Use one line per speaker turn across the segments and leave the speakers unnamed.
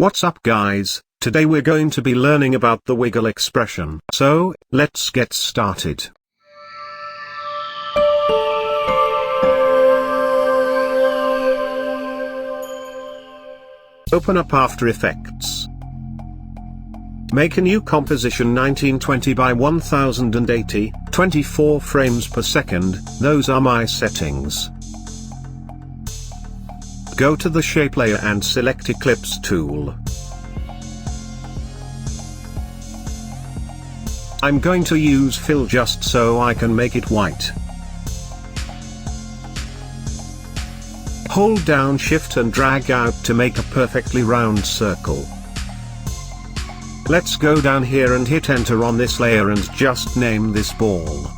What's up guys, today we're going to be learning about the wiggle expression. So, let's get started. Open up After Effects. Make a new composition 1920 by 1080, 24 frames per second, those are my settings. Go to the shape layer and select Eclipse tool. I'm going to use fill just so I can make it white. Hold down Shift and drag out to make a perfectly round circle. Let's go down here and hit enter on this layer and just name this ball.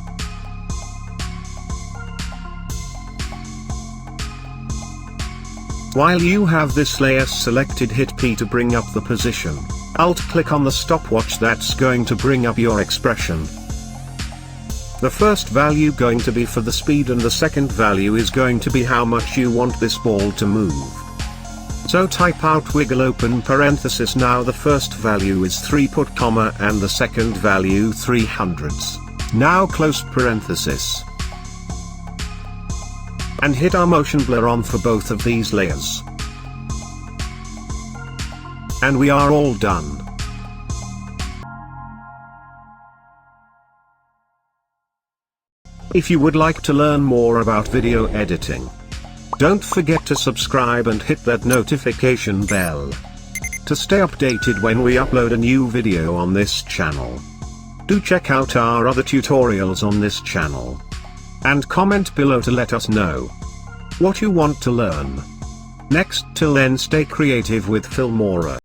While you have this layer selected, hit P to bring up the position. Alt click on the stopwatch, that's going to bring up your expression. The first value going to be for the speed and the second value is going to be how much you want this ball to move. So type out wiggle open parenthesis. Now the first value is 3 put comma and the second value 300ths. Now close parenthesis. And hit our motion blur on for both of these layers. And we are all done. If you would like to learn more about video editing, don't forget to subscribe and hit that notification bell to stay updated when we upload a new video on this channel. Do check out our other tutorials on this channel. And comment below to let us know what you want to learn next. Till then, stay creative with Filmora.